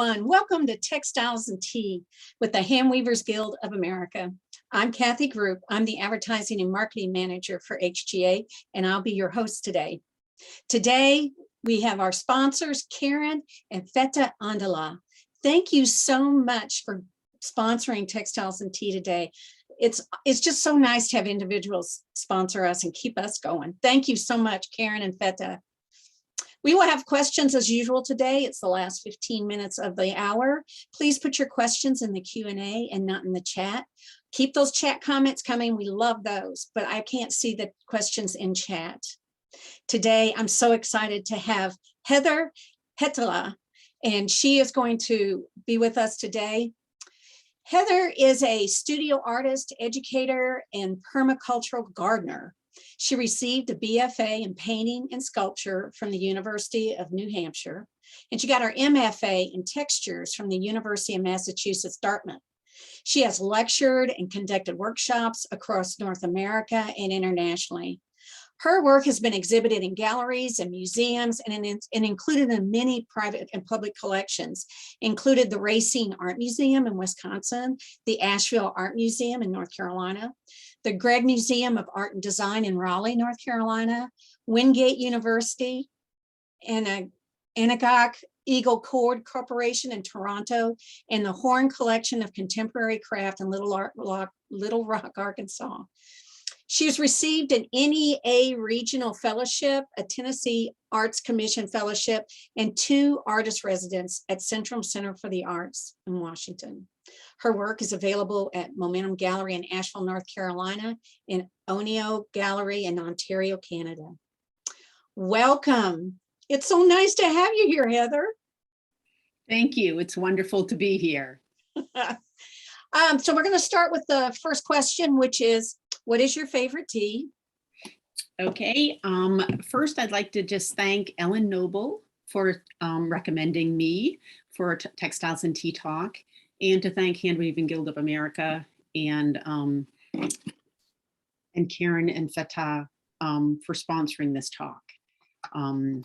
everyone. Welcome to Textiles and Tea with the Handweavers Guild of America. I'm Kathy Group. I'm the Advertising and Marketing Manager for HGA, and I'll be your host today. Today, we have our sponsors, Karen and Feta Andala. Thank you so much for sponsoring Textiles and Tea today. It's just so nice to have individuals sponsor us and keep us going. Thank you so much, Karen and Feta. We will have questions as usual today. It's the last 15 minutes of the hour. Please put your questions in the Q&A and not in the chat. Keep those chat comments coming. We love those, but I can't see the questions in chat. Today, I'm so excited to have Heather Hietala, and she is going to be with us today. Heather is a studio artist, educator, and permacultural gardener. She received a BFA in painting and sculpture from the University of New Hampshire, and she got her MFA in textures from the University of Massachusetts, Dartmouth. She has lectured and conducted workshops across North America and internationally. Her work has been exhibited in galleries and museums and included in many private and public collections, included the Racine Art Museum in Wisconsin, the Asheville Art Museum in North Carolina, the Gregg Museum of Art and Design in Raleigh, North Carolina, Wingate University, and Agnico Eagle Gold Corporation in Toronto, and the Horn Collection of Contemporary Craft in Little Rock, Arkansas. She has received an NEA Regional Fellowship, a Tennessee Arts Commission Fellowship, and 2 artist residents at Centrum Center for the Arts in Washington. Her work is available at Momentum Gallery in Asheville, North Carolina, and Oeno Gallery in Ontario, Canada. Welcome. It's so nice to have you here, Heather. Thank you. It's wonderful to be here. So we're going to start with the first question, which is, what is your favorite tea? Okay. First, I'd like to just thank Ellen Noble for recommending me for Textiles and Tea Talk, and to thank Handweavers Guild of America and Karen and Feta for sponsoring this talk.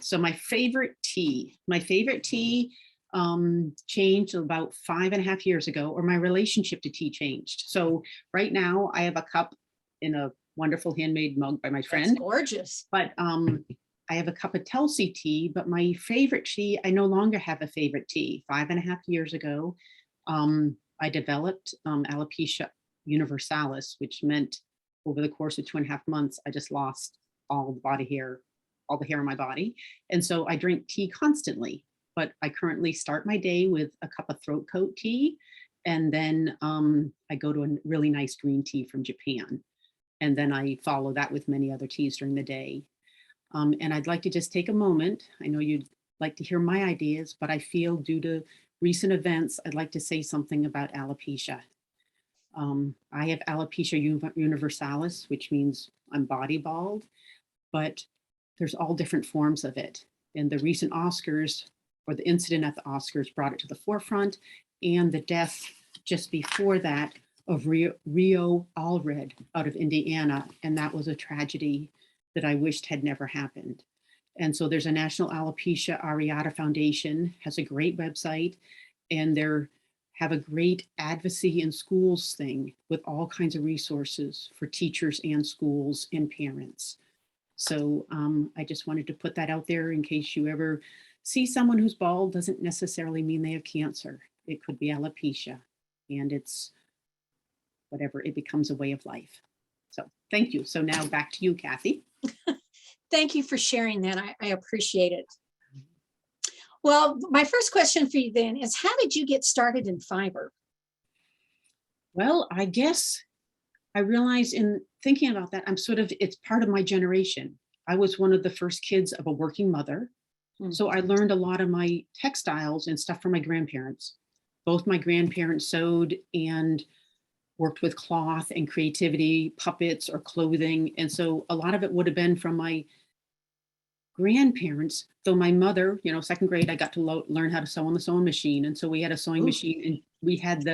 So my favorite tea changed about 5.5 years ago, or my relationship to tea changed. So right now I have a cup in a wonderful handmade mug by my friend. That's gorgeous. But I have a cup of Textiles tea, but my favorite tea, I no longer have a favorite tea. 5.5 years ago, I developed alopecia universalis, which meant over the course of 2.5 months, I just lost all the body hair, all the hair on my body. And so I drink tea constantly, but I currently start my day with a cup of throat coat tea. And then I go to a really nice green tea from Japan. And then I follow that with many other teas during the day. And I'd like to just take a moment. I know you'd like to hear my ideas, but I feel due to recent events, I'd like to say something about alopecia. I have alopecia universalis, which means I'm body bald, but there's all different forms of it. And the recent Oscars, or the incident at the Oscars, brought it to the forefront, and the death just before that of Rio Allred out of Indiana. And that was a tragedy that I wished had never happened. And so there's a National Alopecia Areata Foundation, has a great website, and they have a great advocacy in schools thing with all kinds of resources for teachers and schools and parents. So I just wanted to put that out there in case you ever see someone who's bald. Doesn't necessarily mean they have cancer. It could be alopecia, and it's whatever, it becomes a way of life. So thank you. So now back to you, Kathy. Thank you for sharing that. I appreciate it. Well, my first question for you then is, how did you get started in fiber? Well, I guess I realized in thinking about that, it's part of my generation. I was one of the first kids of a working mother. So I learned a lot of my textiles and stuff from my grandparents. Both my grandparents sewed and worked with cloth and creativity, puppets or clothing. And so a lot of it would have been from my grandparents, though my mother, 2nd grade, I got to learn how to sew on the sewing machine. And so we had a sewing machine, and we had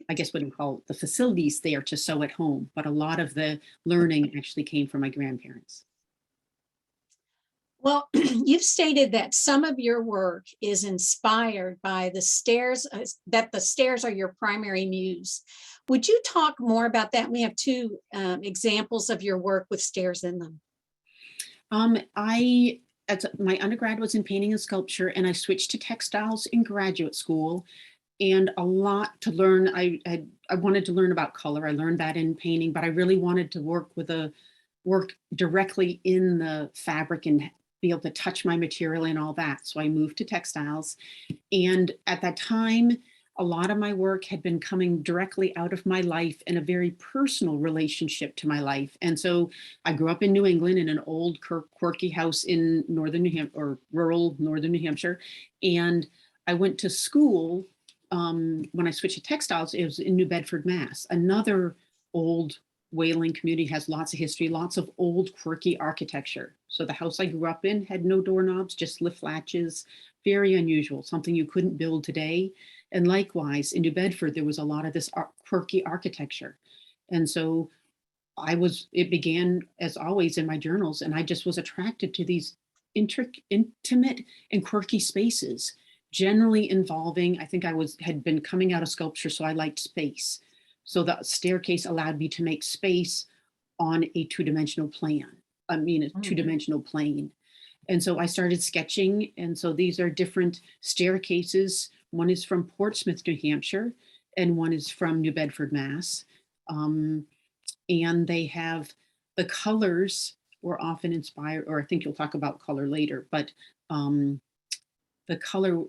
I guess what you call the facilities there to sew at home. But a lot of the learning actually came from my grandparents. Well, you've stated that some of your work is inspired by the stairs, that the stairs are your primary muse. Would you talk more about that? We have two examples of your work with stairs in them. My undergrad was in painting and sculpture, and I switched to textiles in graduate school, and a lot to learn. I wanted to learn about color. I learned that in painting, but I really wanted to work directly in the fabric and be able to touch my material and all that. So I moved to textiles. And at that time, a lot of my work had been coming directly out of my life in a very personal relationship to my life. And so I grew up in New England in an old quirky house in northern New Hampshire, or rural northern New Hampshire. And I went to school when I switched to textiles. It was in New Bedford, Mass. Another old whaling community, has lots of history, lots of old quirky architecture. So the house I grew up in had no doorknobs, just lift latches, very unusual, something you couldn't build today. And likewise, in New Bedford, there was a lot of this quirky architecture. And so it began as always in my journals, and I just was attracted to these intimate and quirky spaces, generally involving, I think had been coming out of sculpture, so I liked space. So the staircase allowed me to make space on a two-dimensional plan. Two-dimensional plane. And so I started sketching. And so these are different staircases. One is from Portsmouth, New Hampshire, and one is from New Bedford, Mass. And they have the colors were often inspired, or I think you'll talk about color later, but the color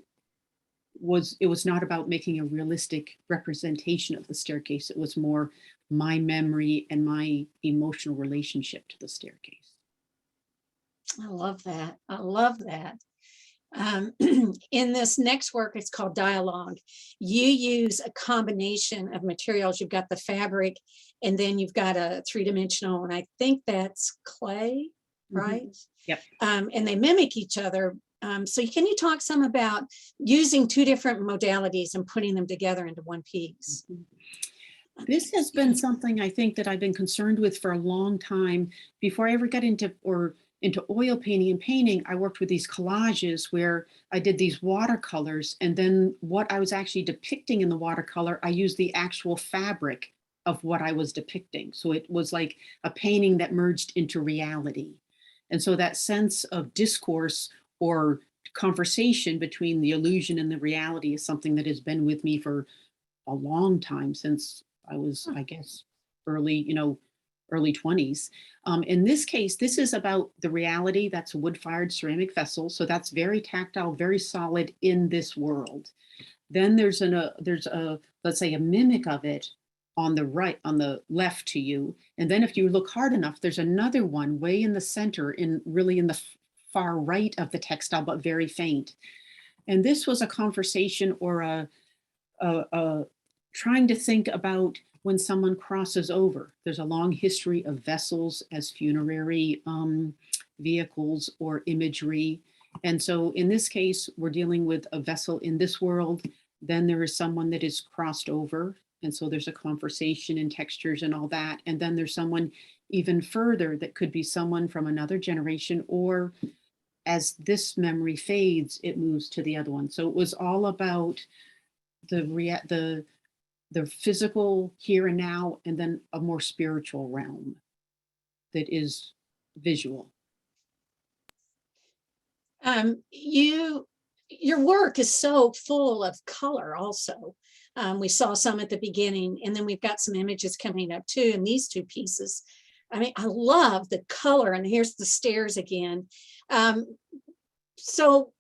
it was not about making a realistic representation of the staircase. It was more my memory and my emotional relationship to the staircase. I love that. I love that. In this next work, it's called Dialogue. You use a combination of materials. You've got the fabric, and then you've got a three-dimensional, and I think that's clay, right? Mm-hmm. Yep. And they mimic each other. So can you talk some about using two different modalities and putting them together into one piece? Mm-hmm. This has been something I think that I've been concerned with for a long time. Before I ever got into oil painting and painting, I worked with these collages where I did these watercolors, and then what I was actually depicting in the watercolor, I used the actual fabric of what I was depicting. So it was like a painting that merged into reality. And so that sense of discourse or conversation between the illusion and the reality is something that has been with me for a long time, since I was, I guess, early 20s. In this case, this is about the reality. That's a wood-fired ceramic vessel. So that's very tactile, very solid in this world. Then there's let's say a mimic of it on the left to you. And then if you look hard enough, there's another one way in the center, really in the far right of the textile, but very faint. And this was a conversation or a trying to think about when someone crosses over. There's a long history of vessels as funerary vehicles or imagery. And so in this case, we're dealing with a vessel in this world. Then there is someone that is crossed over. And so there's a conversation and textures and all that. And then there's someone even further that could be someone from another generation, or as this memory fades, it moves to the other one. So it was all about the physical here and now, and then a more spiritual realm that is visual. Your work is so full of color also. We saw some at the beginning, and then we've got some images coming up too in these two pieces. I mean, I love the color, and here's the stairs again. So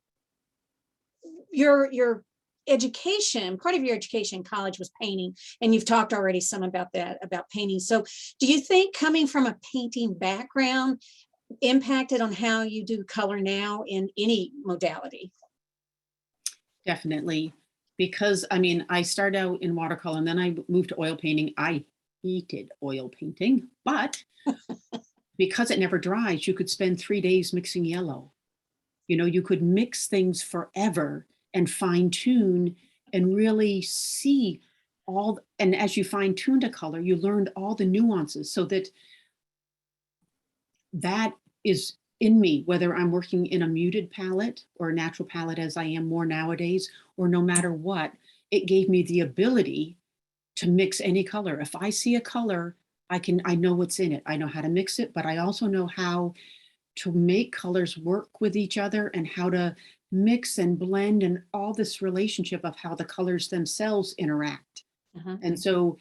your education, part of your education in college was painting, and you've talked already some about that, about painting. So do you think coming from a painting background impacted on how you do color now in any modality? Definitely, because I mean, I started out in watercolor and then I moved to oil painting. I hated oil painting, but because it never dries, you could spend 3 days mixing yellow. You could mix things forever and fine tune and really see and as you fine tuned a color, you learned all the nuances, so that is in me, whether I'm working in a muted palette or a natural palette as I am more nowadays, or no matter what, it gave me the ability to mix any color. If I see a color, I know what's in it. I know how to mix it, but I also know how to make colors work with each other and how to mix and blend and all this relationship of how the colors themselves interact. Uh-huh. And so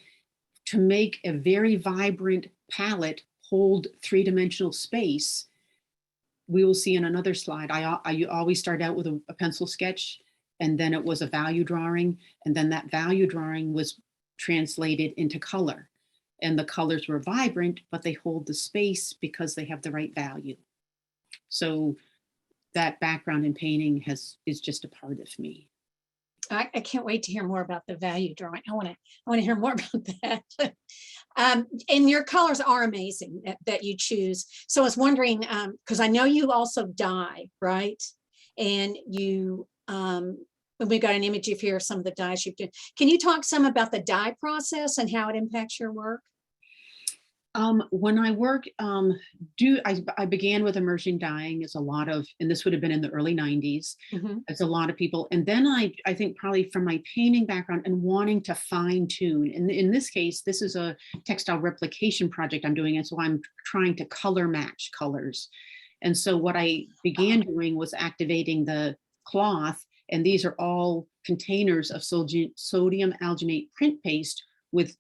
to make a very vibrant palette hold three-dimensional space, we will see in another slide. I always start out with a pencil sketch, and then it was a value drawing, and then that value drawing was translated into color. And the colors were vibrant, but they hold the space because they have the right value. So that background in painting is just a part of me. I can't wait to hear more about the value drawing. I want to hear more about that. And your colors are amazing that you choose. So I was wondering, because I know you also dye, right? And you, we've got an image of here of some of the dyes you've done. Can you talk some about the dye process and how it impacts your work? When I work, I began with immersion dyeing as a lot of, and this would have been in the early 90s, as a lot of people. And then I think probably from my painting background and wanting to fine tune, and in this case, this is a textile replication project I'm doing. And so I'm trying to color match colors. And so what I began doing was activating the cloth. And these are all containers of sodium alginate print paste with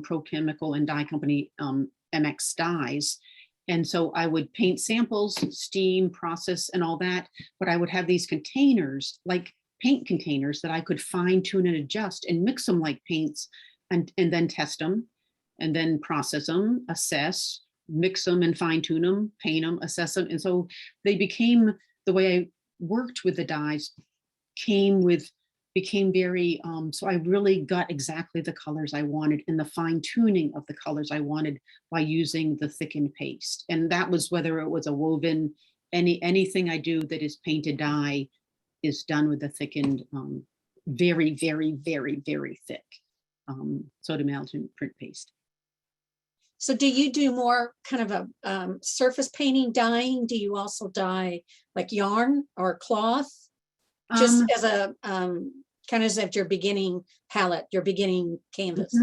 Pro Chemical and dye company MX dyes. And so I would paint samples, steam, process, and all that. But I would have these containers, like paint containers, that I could fine tune and adjust and mix them like paints, and then test them, and then process them, assess, mix them and fine tune them, paint them, assess them. And so they became, the way I worked with the dyes became very, so I really got exactly the colors I wanted and the fine tuning of the colors I wanted by using the thickened paste. And that was whether it was a woven, anything I do that is painted dye is done with the thickened, very, very, very, very thick sodium alginate print paste. So do you do more kind of a surface painting dyeing? Do you also dye like yarn or cloth? Just as a kind of as your beginning palette, your beginning canvas.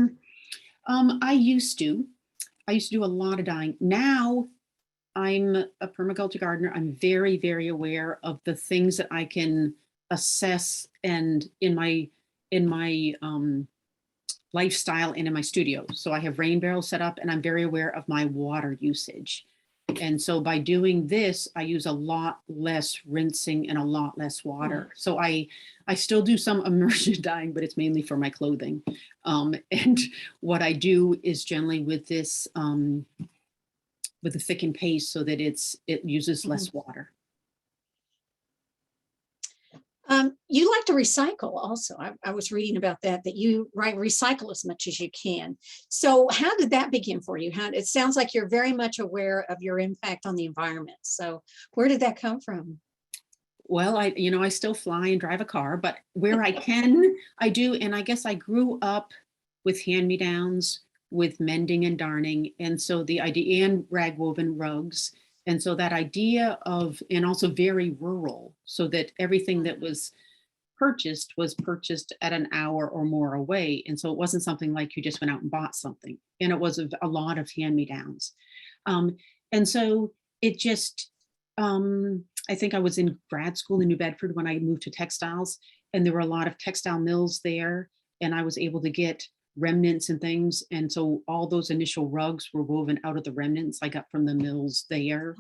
I used to do a lot of dyeing. Now I'm a permaculture gardener. I'm very, very aware of the things that I can assess and in my lifestyle and in my studio. So I have rain barrels set up and I'm very aware of my water usage. And so by doing this, I use a lot less rinsing and a lot less water. So I still do some immersion dyeing, but it's mainly for my clothing. And what I do is generally with this, with a thickened paste so that it uses less water. You like to recycle also. I was reading about that you recycle as much as you can. So how did that begin for you? It sounds like you're very much aware of your impact on the environment. So where did that come from? Well, I still fly and drive a car, but where I can, I do. And I guess I grew up with hand-me-downs, with mending and darning. And so the idea, and rag woven rugs. And so that idea of, and also very rural, so that everything that was purchased at an hour or more away. And so it wasn't something like you just went out and bought something. And it was a lot of hand-me-downs. And so it just, I think I was in grad school in New Bedford when I moved to Textiles, and there were a lot of textile mills there, and I was able to get remnants and things. And so all those initial rugs were woven out of the remnants I got from the mills there.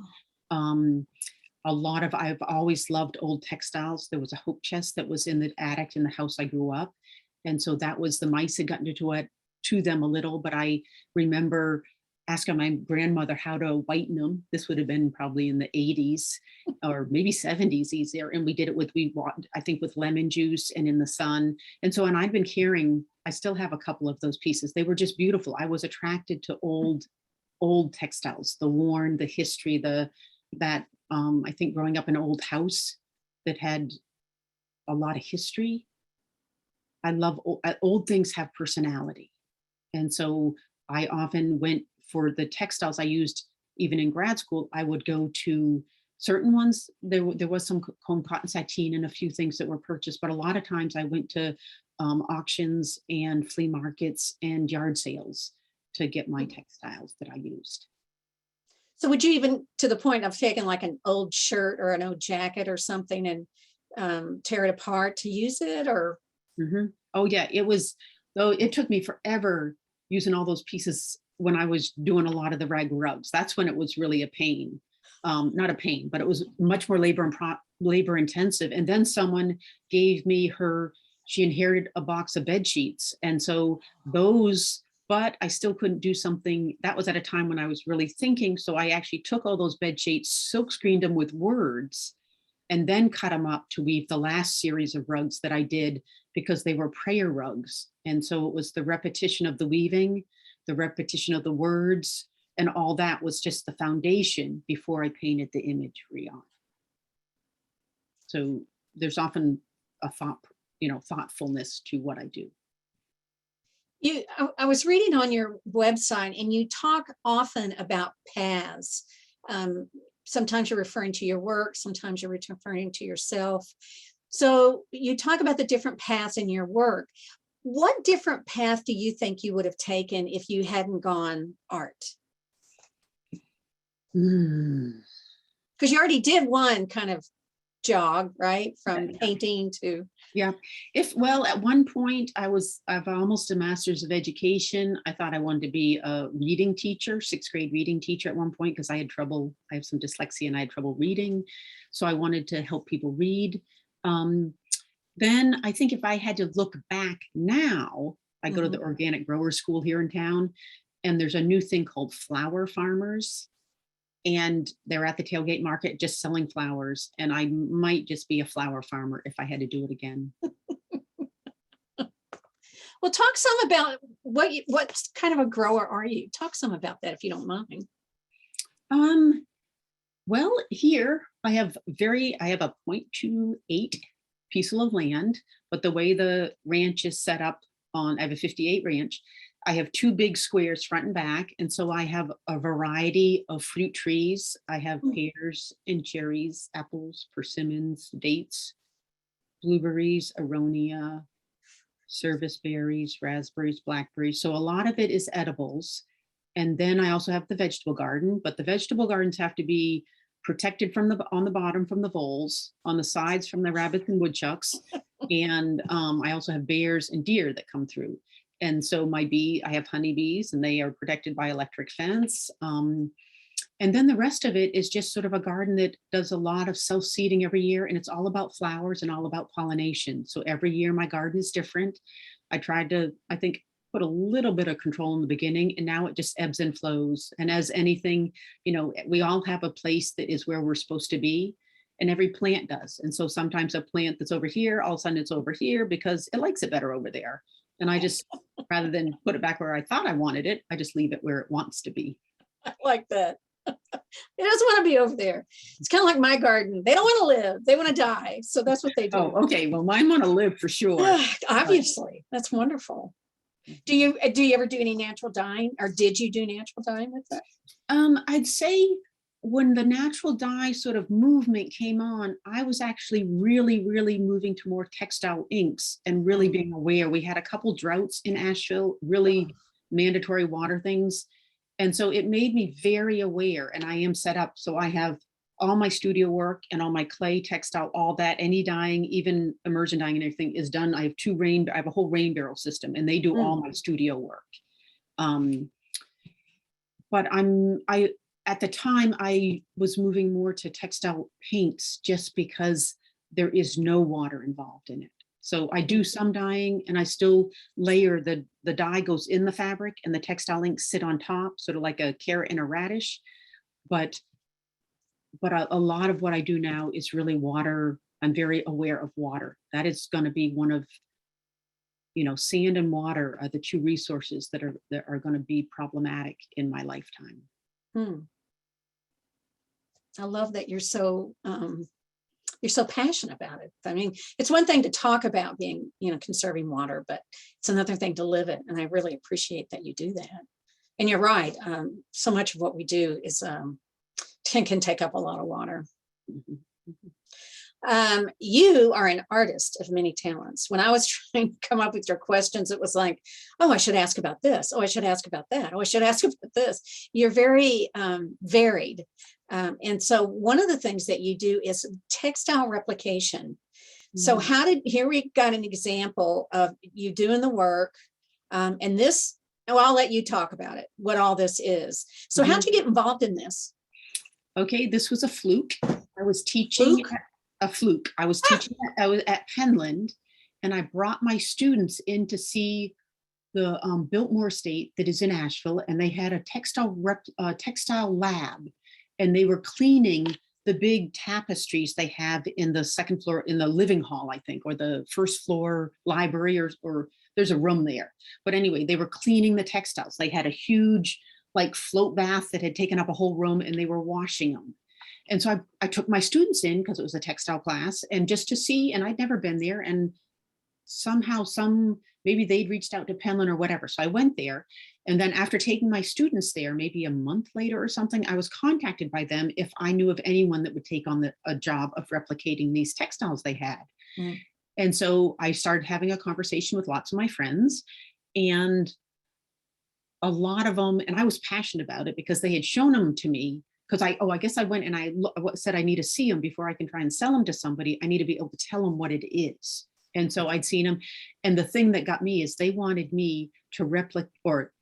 I've always loved old textiles. There was a hope chest that was in the attic in the house I grew up. And so that was, the mice had gotten to them a little, but I remember asking my grandmother how to whiten them. This would have been probably in the 80s or maybe 70s easier. And we did it I think with lemon juice and in the sun. And so, and I'd been carrying, I still have a couple of those pieces. They were just beautiful. I was attracted to old textiles, the worn, the history, I think growing up in an old house that had a lot of history. I love old things have personality. And so I often went for the textiles I used, even in grad school, I would go to certain ones, there was some comb cotton sateen and a few things that were purchased, but a lot of times I went to auctions and flea markets and yard sales to get my textiles that I used. So would you even, to the point of taking like an old shirt or an old jacket or something and tear it apart to use it, or? Oh yeah, it was, though it took me forever using all those pieces when I was doing a lot of the rag rugs. That's when it was really a pain. Not a pain, but it was much more labor intensive. And then someone gave me she inherited a box of bed sheets. And so those, but I still couldn't do something. That was at a time when I was really thinking. So I actually took all those bed sheets, silk screened them with words, and then cut them up to weave the last series of rugs that I did, because they were prayer rugs. And so it was the repetition of the weaving, the repetition of the words, and all that was just the foundation before I painted the imagery on. So there's often a thoughtfulness to what I do. I was reading on your website, and you talk often about paths. Sometimes you're referring to your work, sometimes you're referring to yourself. So you talk about the different paths in your work. What different path do you think you would have taken if you hadn't gone art? Because you already did one kind of jog, right? From painting to. Yeah. Well, at one point I've almost a master's of education. I thought I wanted to be a reading teacher, 6th grade reading teacher at one point, because I have some dyslexia and I had trouble reading. So I wanted to help people read. Then I think if I had to look back now, I go to the organic grower school here in town, and there's a new thing called flower farmers. And they're at the tailgate market just selling flowers. And I might just be a flower farmer if I had to do it again. Well, talk some about what kind of a grower are you? Talk some about that if you don't mind. Well, here I have a 0.28 piece of land, but the way the ranch is set up I have a 58 ranch. I have 2 big squares front and back. And so I have a variety of fruit trees. I have pears and cherries, apples, persimmons, dates, blueberries, aronia, service berries, raspberries, blackberries. So a lot of it is edibles. And then I also have the vegetable garden, but the vegetable gardens have to be protected on the bottom from the voles, on the sides from the rabbits and woodchucks. And I also have bears and deer that come through. And so I have honeybees, and they are protected by electric fence. And then the rest of it is just sort of a garden that does a lot of self-seeding every year. And it's all about flowers and all about pollination. So every year my garden is different. I tried to, I think, put a little bit of control in the beginning, and now it just ebbs and flows. And as anything, we all have a place that is where we're supposed to be, and every plant does. And so sometimes a plant that's over here, all of a sudden it's over here because it likes it better over there. And I just, rather than put it back where I thought I wanted it, I just leave it where it wants to be. I like that. It doesn't want to be over there. It's kind of like my garden. They don't want to live. They want to die. So that's what they do. Oh, okay. Well, mine want to live for sure. Obviously, that's wonderful. Do you ever do any natural dyeing, or did you do natural dyeing with that? I'd say when the natural dye sort of movement came on, I was actually really, really moving to more textile inks and really being aware. We had a couple droughts in Asheville, really mandatory water things. And so it made me very aware, and I am set up. So I have all my studio work and all my clay, textile, all that, any dyeing, even immersion dyeing and everything is done. I have a whole rain barrel system, and they do all my studio work. But at the time I was moving more to textile paints just because there is no water involved in it. So I do some dyeing, and I still layer the dye goes in the fabric, and the textile inks sit on top, sort of like a carrot and a radish. But a lot of what I do now is really water. I'm very aware of water. That is going to be one of, sand and water are the 2 resources that are going to be problematic in my lifetime. I love that you're so passionate about it. I mean, it's one thing to talk about being, conserving water, but it's another thing to live it. And I really appreciate that you do that. And you're right. So much of what we do is can take up a lot of water. Mhm, mhm. You are an artist of many talents. When I was trying to come up with your questions, it was like, oh, I should ask about this. Oh, I should ask about that. Oh, I should ask about this. You're very varied. And so one of the things that you do is textile replication. So here we got an example of you doing the work, and this, well, I'll let you talk about it, what all this is. So how'd you get involved in this? Okay, this was a fluke. I was teaching a fluke. I was teaching, I was at Penland, and I brought my students in to see the Biltmore estate that is in Asheville, and they had a textile lab, and they were cleaning the big tapestries they have in the second floor, in the living hall, I think, or the first floor library, or there's a room there. But anyway, they were cleaning the textiles. They had a huge like float bath that had taken up a whole room, and they were washing them. And so I took my students in because it was a textile class, and just to see, and I'd never been there, and somehow maybe they'd reached out to Penland or whatever. So I went there. And then after taking my students there, maybe a month later or something, I was contacted by them if I knew of anyone that would take on a job of replicating these textiles they had. Mm. And so I started having a conversation with lots of my friends, and a lot of them, and I was passionate about it because they had shown them to me. Because I guess I went and I said I need to see them before I can try and sell them to somebody. I need to be able to tell them what it is. And so I'd seen them. And the thing that got me is they wanted me to replicate, or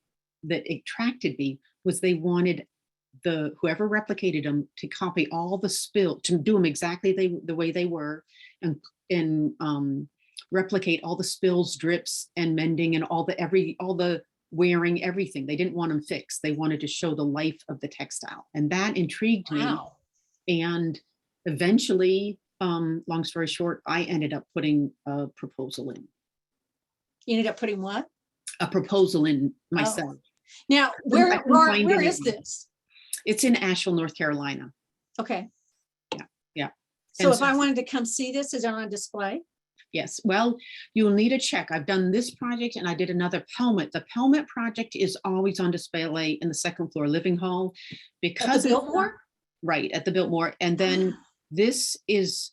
that attracted me was they wanted whoever replicated them to copy all the spill, to do them exactly the way they were, and replicate all the spills, drips, and mending, and all the wearing, everything. They didn't want them fixed. They wanted to show the life of the textile. And that intrigued me. And eventually, long story short, I ended up putting a proposal in. You ended up putting what? A proposal in myself. Now, where is this? It's in Asheville, North Carolina. Okay. Yeah. So if I wanted to come see this, is it on display? Yes. Well, you'll need a check. I've done this project and I did another pelmet. The pelmet project is always on display in the second floor living hall because at the Biltmore? Right, at the Biltmore. And then this is,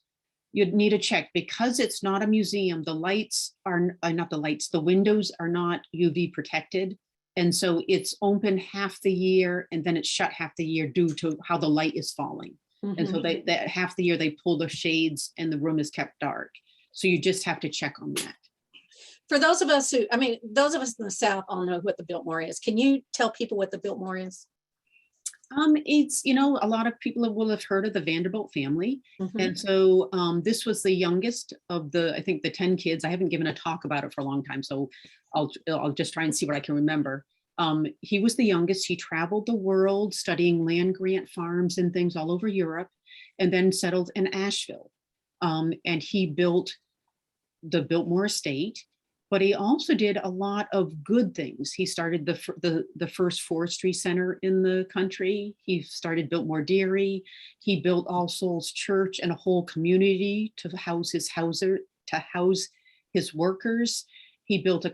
you'd need a check because it's not a museum. The lights are not the lights. The windows are not UV protected. And so it's open half the year and then it's shut half the year due to how the light is falling. Mm-hmm. And so that half the year they pull the shades and the room is kept dark. So you just have to check on that. For those of us those of us in the South all know what the Biltmore is. Can you tell people what the Biltmore is? It's, a lot of people will have heard of the Vanderbilt family. Mm-hmm. And so this was the youngest of I think the 10 kids. I haven't given a talk about it for a long time, so I'll just try and see what I can remember. He was the youngest. He traveled the world studying land grant farms and things all over Europe, and then settled in Asheville. And he built the Biltmore estate, but he also did a lot of good things. He started the first forestry center in the country. He started Biltmore Dairy. He built All Souls Church and a whole community to house his workers. He built a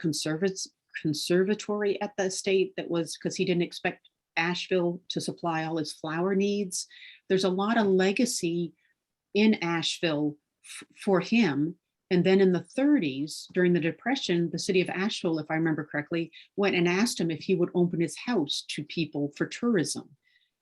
conservatory at the estate that was because he didn't expect Asheville to supply all his flower needs. There's a lot of legacy in Asheville for him. And then in the 30s, during the Depression, the city of Asheville, if I remember correctly, went and asked him if he would open his house to people for tourism.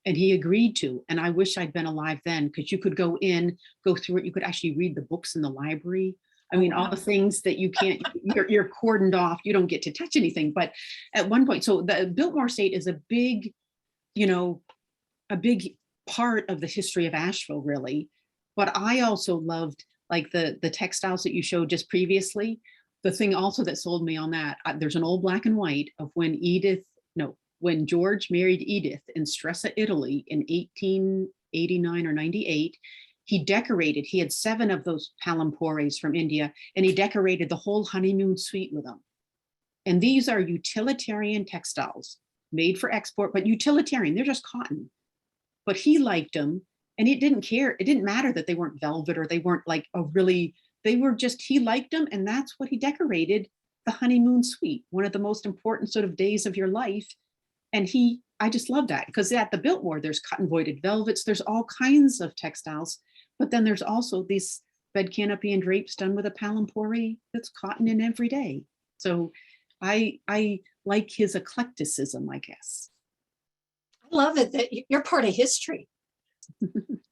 And he agreed to. And I wish I'd been alive then, because you could go through it. You could actually read the books in the library. I mean, all the things that you can't, you're cordoned off. You don't get to touch anything. But at one point, so the Biltmore estate is a big part of the history of Asheville, really. But I also loved like the textiles that you showed just previously. The thing also that sold me on that, there's an old black and white of when George married Edith in Stresa, Italy in 1889 or 98. He had 7 of those palampores from India, and he decorated the whole honeymoon suite with them. And these are utilitarian textiles made for export, but utilitarian, they're just cotton. But he liked them. And it didn't care. It didn't matter that they weren't velvet or they weren't like he liked them. And that's what he decorated the honeymoon suite, one of the most important sort of days of your life. And I just love that because at the Biltmore, there's cotton voided velvets. There's all kinds of textiles, But then there's also these bed canopy and drapes done with a palimpori that's cotton in every day. So I like his eclecticism, I guess. I love it that you're part of history.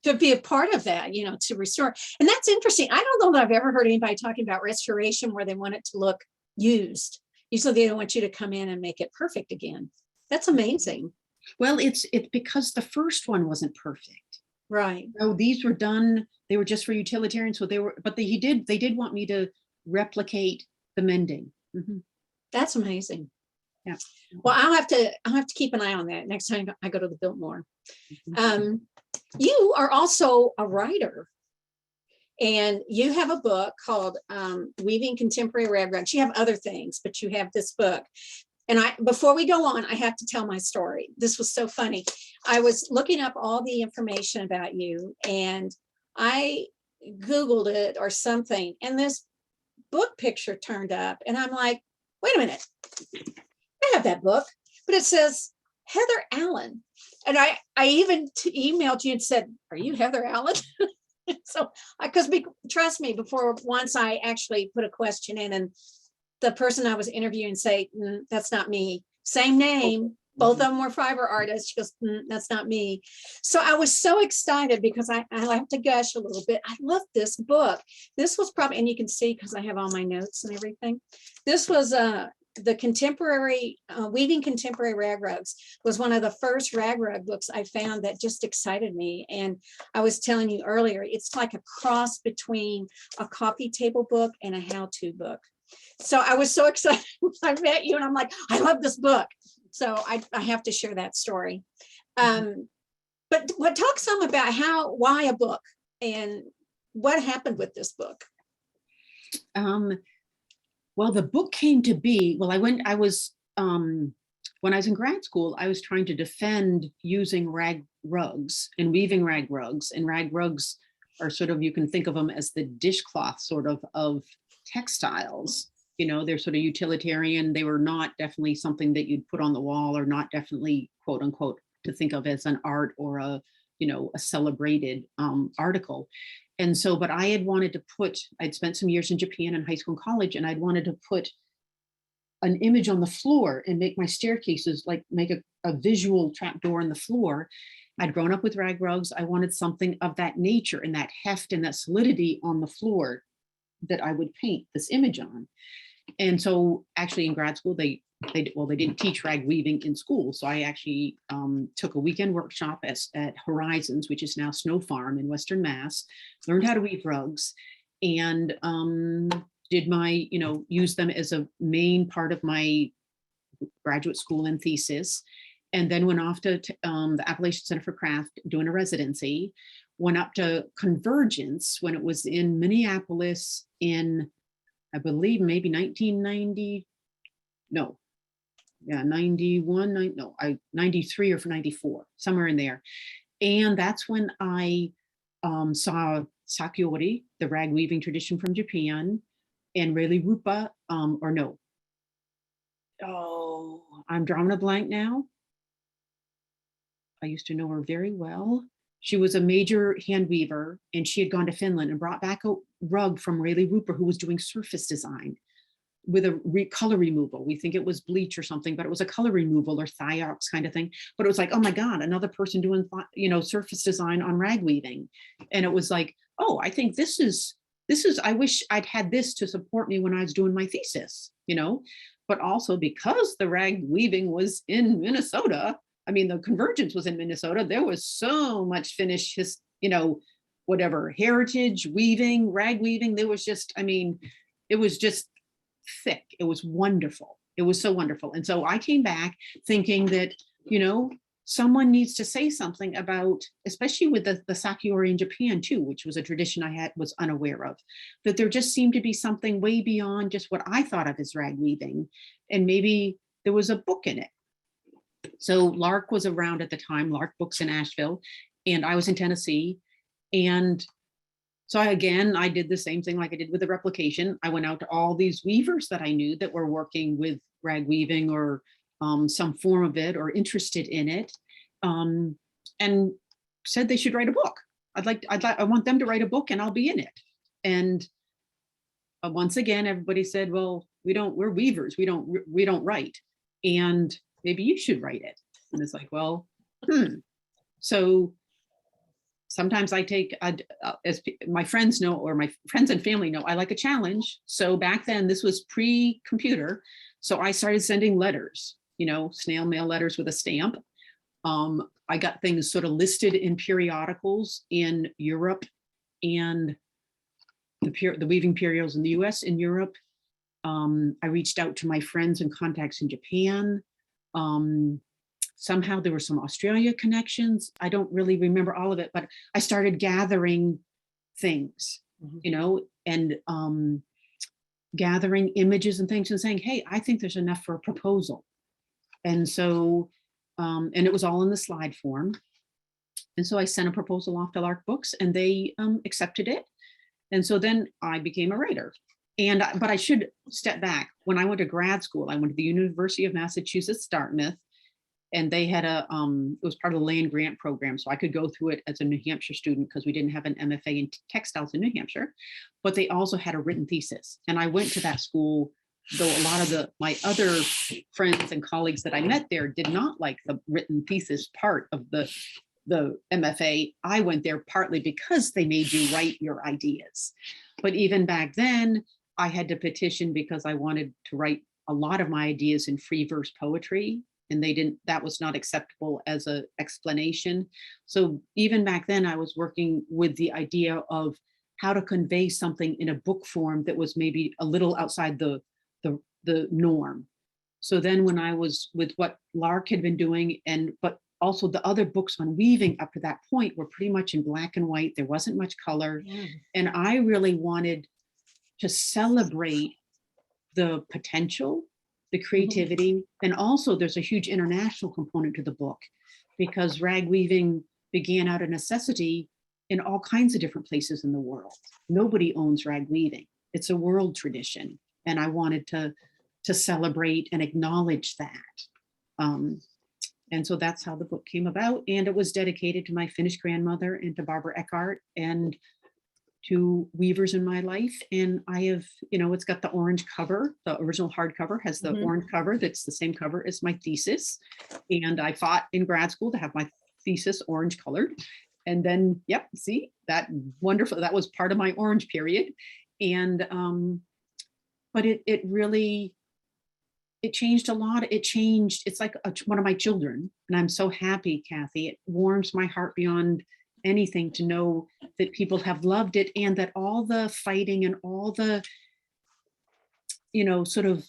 To be a part of that, to restore. And that's interesting. I don't know that I've ever heard anybody talking about restoration where they want it to look used. Usually they don't want you to come in and make it perfect again. That's amazing. Well, it's because the first one wasn't perfect. Right. So these were done, they were just for utilitarian. So they did want me to replicate the mending. That's amazing. Yeah. Well, I'll have to keep an eye on that next time I go to the Biltmore. You are also a writer, and you have a book called Weaving Contemporary Rag Rugs. You have other things, but you have this book. And before we go on, I have to tell my story. This was so funny. I was looking up all the information about you, and I Googled it or something, and this book picture turned up, and I'm like, wait a minute, I have that book, but it says Heather Allen. And I even emailed you and said, are you Heather Allen? So, because trust me, once I actually put a question in, and the person I was interviewing say, that's not me. Same name, both of them were fiber artists. She goes, that's not me. So I was so excited because I have to gush a little bit. I love this book. This was probably, and you can see because I have all my notes and everything. This was the contemporary Weaving Contemporary Rag Rugs was one of the first rag rug books I found that just excited me. And I was telling you earlier, it's like a cross between a coffee table book and a how-to book. So I was so excited when I met you, and I'm like, I love this book. So I have to share that story. But talk some about why a book and what happened with this book. Well, the book came to be, when I was in grad school, I was trying to defend using rag rugs and weaving rag rugs. And rag rugs are sort of, you can think of them as the dishcloth sort of textiles. They're sort of utilitarian. They were not definitely something that you'd put on the wall, or not definitely, quote unquote, to think of as an art or a celebrated article. And so, but I had wanted to I'd spent some years in Japan in high school and college, and I'd wanted to put an image on the floor and make my staircases, like make a visual trapdoor in the floor. I'd grown up with rag rugs. I wanted something of that nature and that heft and that solidity on the floor that I would paint this image on. And so actually in grad school, they didn't teach rag weaving in school. So I actually took a weekend workshop at Horizons, which is now Snow Farm in Western Mass, learned how to weave rugs, and did my, use them as a main part of my graduate school and thesis. And then went off to the Appalachian Center for Craft doing a residency, went up to Convergence when it was in Minneapolis in, I believe, maybe 1990, no, yeah, 91, 93 or 94, somewhere in there. And that's when I saw Sakiori, the rag weaving tradition from Japan, and Raleigh Rupa, I'm drawing a blank now. I used to know her very well. She was a major hand weaver, and she had gone to Finland and brought back a rug from Raleigh Rupa, who was doing surface design with a color removal. We think it was bleach or something, but it was a color removal or thiox kind of thing. But it was like, oh my God, another person doing, surface design on rag weaving. And it was like, oh, I think this is, I wish I'd had this to support me when I was doing my thesis, but also because the rag weaving was in Minnesota. I mean, the Convergence was in Minnesota. There was so much Finnish, heritage weaving, rag weaving. There was just, it was just thick. It was wonderful. It was so wonderful. And so I came back thinking that, someone needs to say something about, especially with the Sakiori in Japan too, which was a tradition I was unaware of, that there just seemed to be something way beyond just what I thought of as rag weaving. And maybe there was a book in it. So Lark was around at the time, Lark Books in Asheville, and I was in Tennessee. And so I did the same thing like I did with the replication. I went out to all these weavers that I knew that were working with rag weaving or some form of it or interested in it, and said they should write a book. I want them to write a book and I'll be in it. And once again, everybody said, well, we're weavers. We don't write. And maybe you should write it. And it's like, well, So sometimes I take, as my friends know, or my friends and family know, I like a challenge. So back then, this was pre-computer. So I started sending letters, snail mail letters with a stamp. I got things sort of listed in periodicals in Europe and the weaving periodicals in the US and Europe. I reached out to my friends and contacts in Japan. Somehow there were some Australia connections. I don't really remember all of it, but I started gathering things, and gathering images and things and saying, hey, I think there's enough for a proposal. And so, and it was all in the slide form. And so I sent a proposal off to Lark Books and they accepted it. And so then I became a writer. But I should step back. When I went to grad school, I went to the University of Massachusetts, Dartmouth, and they had it was part of the land grant program. So I could go through it as a New Hampshire student because we didn't have an MFA in textiles in New Hampshire, but they also had a written thesis. And I went to that school, though a lot of my other friends and colleagues that I met there did not like the written thesis part of the MFA. I went there partly because they made you write your ideas. But even back then, I had to petition because I wanted to write a lot of my ideas in free verse poetry. And that was not acceptable as an explanation. So even back then I was working with the idea of how to convey something in a book form that was maybe a little outside the norm. So then when I was with what Lark had been doing, but also the other books on weaving up to that point were pretty much in black and white. There wasn't much color. Yeah. And I really wanted to celebrate the potential, the creativity, and also there's a huge international component to the book because rag weaving began out of necessity in all kinds of different places in the world. Nobody owns rag weaving. It's a world tradition. And I wanted to celebrate and acknowledge that. And so that's how the book came about. And it was dedicated to my Finnish grandmother and to Barbara Eckhart and to weavers in my life. And I have, it's got the orange cover. The original hardcover has the orange cover. That's the same cover as my thesis. And I fought in grad school to have my thesis orange colored. And then, yep, see, that wonderful, that was part of my orange period. And, but it really, it changed a lot. It's like one of my children. And I'm so happy, Kathy. It warms my heart beyond anything to know that people have loved it and that all the fighting and all the, sort of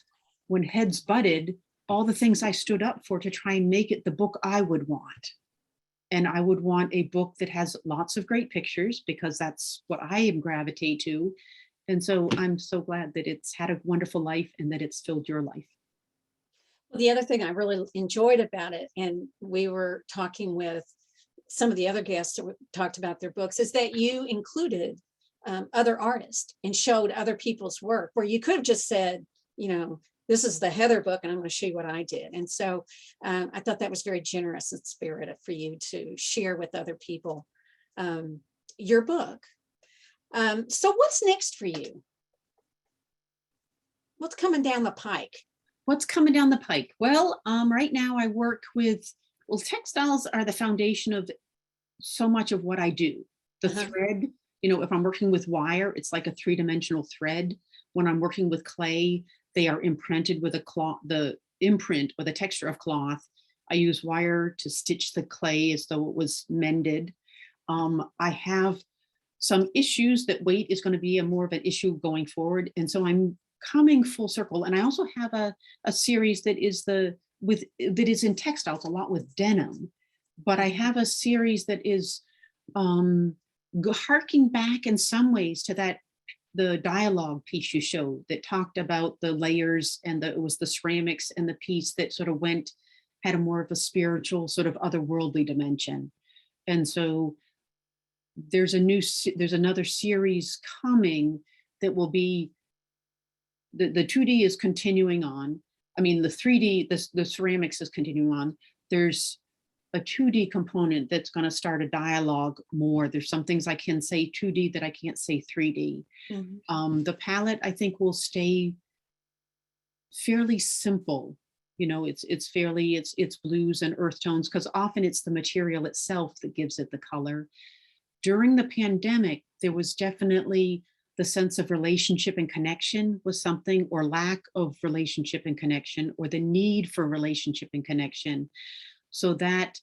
when heads butted, all the things I stood up for to try and make it the book I would want. And I would want a book that has lots of great pictures because that's what I gravitate to. And so I'm so glad that it's had a wonderful life and that it's filled your life. Well, the other thing I really enjoyed about it, and we were talking with some of the other guests that talked about their books, is that you included other artists and showed other people's work where you could have just said, this is the Heather book and I'm going to show you what I did. And so I thought that was very generous and spirited for you to share with other people your book. So what's next for you? What's coming down the pike? What's coming down the pike? Well, right now I work with, textiles are the foundation of so much of what I do. The thread, if I'm working with wire, it's like a three-dimensional thread. When I'm working with clay, they are imprinted with a cloth, the imprint or the texture of cloth. I use wire to stitch the clay as though it was mended. I have some issues that weight is going to be more of an issue going forward. And so I'm coming full circle. And I also have a series that is in textiles, a lot with denim, but I have a series that is harking back in some ways to the dialogue piece you showed that talked about the layers and it was the ceramics and the piece that sort of had a more of a spiritual sort of otherworldly dimension. And so there's another series coming that will be, the 2D is continuing on. I mean, the 3D, the ceramics is continuing on. There's a 2D component that's going to start a dialogue more. There's some things I can say 2D that I can't say 3D. The palette, I think, will stay fairly simple. You know, it's blues and earth tones, because often it's the material itself that gives it the color. During the pandemic, there was definitely the sense of relationship and connection was something, or lack of relationship and connection, or the need for relationship and connection. So that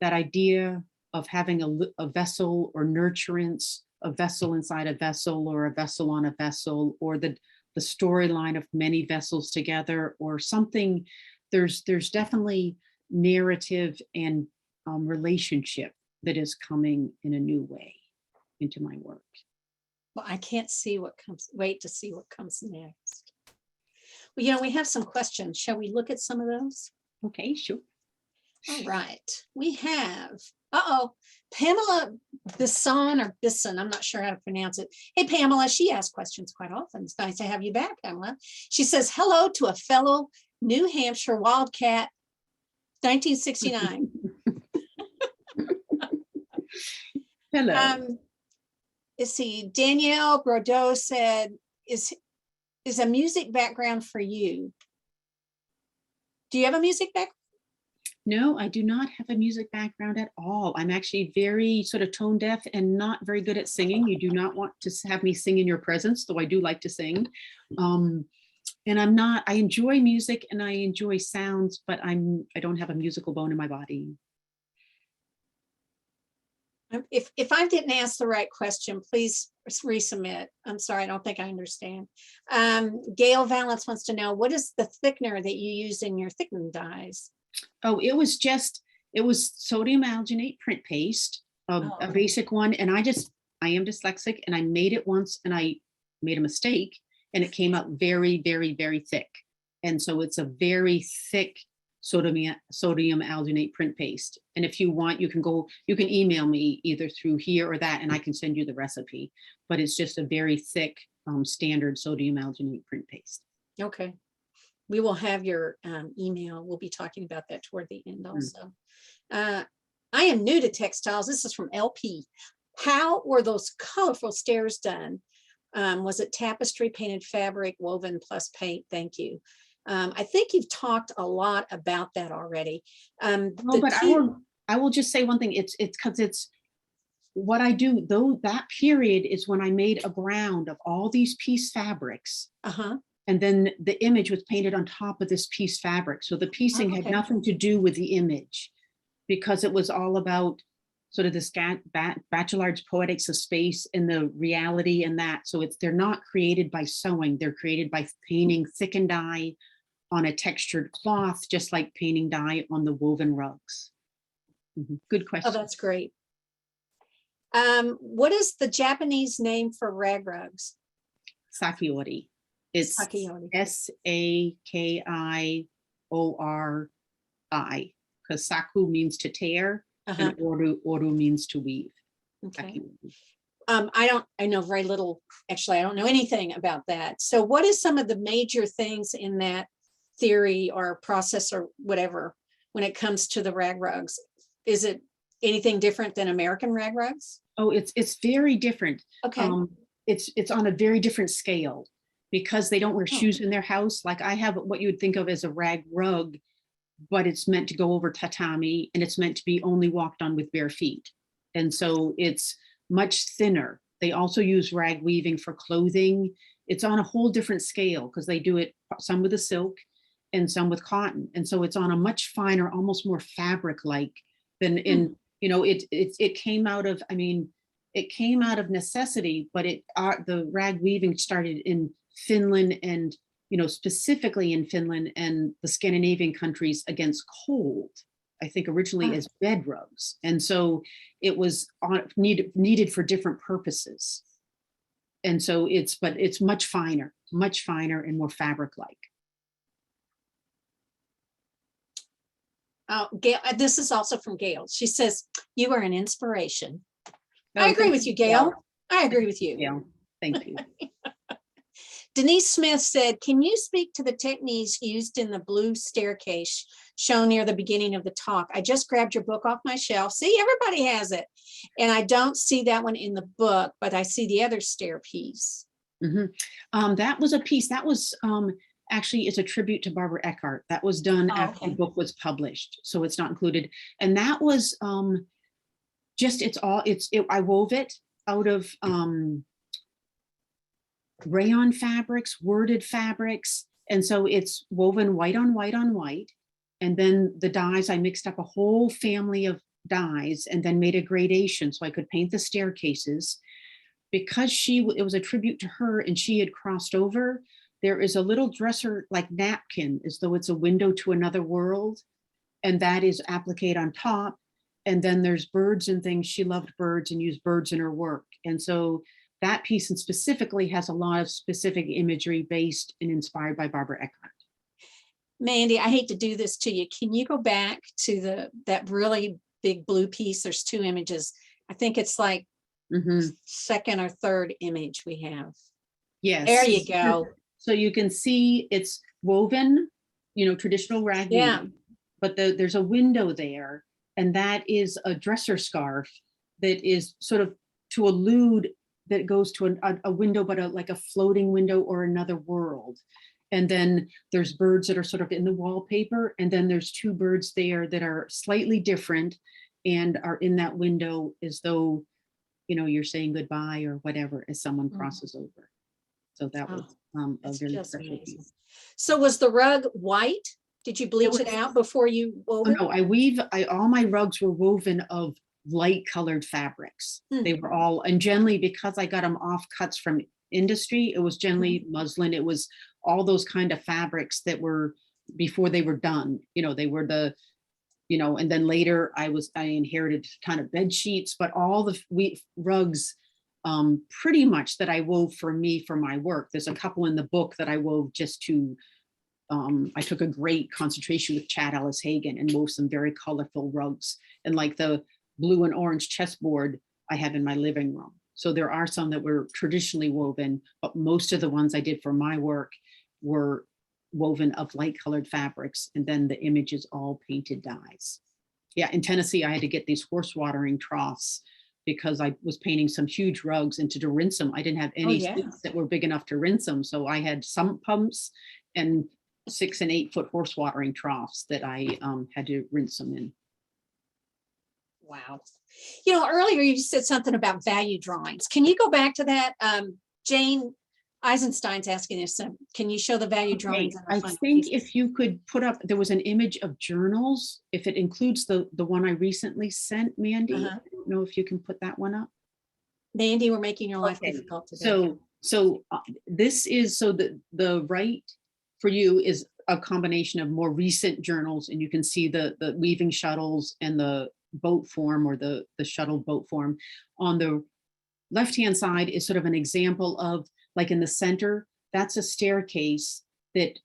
idea of having a vessel, or nurturance, a vessel inside a vessel, or a vessel on a vessel, or the storyline of many vessels together, or something, there's definitely narrative and relationship that is coming in a new way into my work. Well, I can't see what comes, wait to see what comes next. Well, you know, we have some questions. Shall we look at some of those? Okay, sure. All right, we have, Pamela Bisson or Bisson, I'm not sure how to pronounce it. Hey, Pamela, she asks questions quite often. It's nice to have you back, Pamela. She says, hello to a fellow New Hampshire Wildcat, 1969. Hello. Let's see, Danielle Brodeau said, is a music background for you? Do you have a music background? No, I do not have a music background at all. I'm actually very sort of tone deaf and not very good at singing. You do not want to have me sing in your presence, though I do like to sing. And I enjoy music and I enjoy sounds, but I don't have a musical bone in my body. If I didn't ask the right question, please resubmit. I'm sorry, I don't think I understand. Gail Valance wants to know, what is the thickener that you use in your thickening dyes? Oh, it was sodium alginate print paste, a basic one. And I am dyslexic, and I made it once and I made a mistake and it came out very, very, very thick. And so it's a very thick sodium alginate print paste. And if you want, you can email me either through here or that, and I can send you the recipe. But it's just a very thick standard sodium alginate print paste. Okay. We will have your email. We'll be talking about that toward the end also. I am new to textiles. This is from LP. How were those colorful stairs done? Was it tapestry, painted fabric, woven plus paint? Thank you. I think you've talked a lot about that already. But I will just say one thing. It's because it's what I do, though. That period is when I made a ground of all these piece fabrics. And then the image was painted on top of this piece fabric. So the piecing had nothing to do with the image, because it was all about sort of this Bachelard's poetics of space and the reality and that. So they're not created by sewing. They're created by painting thickened dye on a textured cloth, just like painting dye on the woven rugs. Good question. Oh, that's great. What is the Japanese name for rag rugs? Sakiori. It's Sakiori. Sakiori, because saku means to tear, and oru means to weave. Okay. I know very little, actually, I don't know anything about that. So what is some of the major things in that theory or process or whatever when it comes to the rag rugs? Is it anything different than American rag rugs? Oh, it's very different. Okay. It's on a very different scale, because they don't wear shoes in their house. Like I have what you would think of as a rag rug, but it's meant to go over tatami, and it's meant to be only walked on with bare feet. And so it's much thinner. They also use rag weaving for clothing. It's on a whole different scale, because they do it some with the silk and some with cotton. And so it's on a much finer, almost more fabric-like than in, it came out of, it came out of necessity, but the rag weaving started in Finland, and specifically in Finland and the Scandinavian countries against cold, I think originally as bed rugs. And so it was needed for different purposes. And so it's much finer and more fabric-like. Gail, this is also from Gail. She says, you are an inspiration. Oh, I agree with you, Gail. I agree with you. Yeah, thank you. Denise Smith said, can you speak to the techniques used in the blue staircase shown near the beginning of the talk? I just grabbed your book off my shelf. See, everybody has it. And I don't see that one in the book, but I see the other stair piece. That was a piece that was actually, it's a tribute to Barbara Eckhart. That was done after the book was published, so it's not included. And that was just, I wove it out of rayon fabrics, worded fabrics. And so it's woven white on white on white. And then the dyes, I mixed up a whole family of dyes and then made a gradation so I could paint the staircases. Because it was a tribute to her and she had crossed over, there is a little dresser like napkin as though it's a window to another world. And that is appliqued on top. And then there's birds and things. She loved birds and used birds in her work. And so that piece and specifically has a lot of specific imagery based and inspired by Barbara Eckhart. Mandy, I hate to do this to you. Can you go back to that really big blue piece? There's two images. I think it's like second or third image we have. Yes. There you go. So you can see it's woven, traditional rag. Yeah. But there's a window there, and that is a dresser scarf that is sort of to allude that goes to a window, but like a floating window or another world. And then there's birds that are sort of in the wallpaper. And then there's two birds there that are slightly different and are in that window as though, you're saying goodbye or whatever as someone crosses over. So that was a very special piece. So was the rug white? Did you bleach it out before you wove it? No, all my rugs were woven of light colored fabrics. They were all, and generally because I got them off cuts from industry, it was generally muslin. It was all those kind of fabrics that were before they were done. They were and then later I inherited a ton of bed sheets, but all the rugs pretty much that I wove for my work. There's a couple in the book that I wove just to, I took a great concentration with Chad Ellis Hagen and wove some very colorful rugs, and like the blue and orange chessboard I have in my living room. So there are some that were traditionally woven, but most of the ones I did for my work were woven of light colored fabrics, and then the image is all painted dyes. Yeah, in Tennessee, I had to get these horse watering troughs because I was painting some huge rugs, and to rinse them, I didn't have any sinks that were big enough to rinse them. So I had sump pumps and 6 and 8 foot horse watering troughs that I had to rinse them in. Wow. Earlier you said something about value drawings. Can you go back to that? Jane Eisenstein's asking us, can you show the value drawings? I think if you could put up, there was an image of journals, if it includes the one I recently sent, Mandy. I don't know if you can put that one up. Mandy, we're making your life difficult today. So this is, so the right for you is a combination of more recent journals, and you can see the weaving shuttles and the boat form, or the shuttle boat form. On the left-hand side is sort of an example of, like in the center, that's a staircase that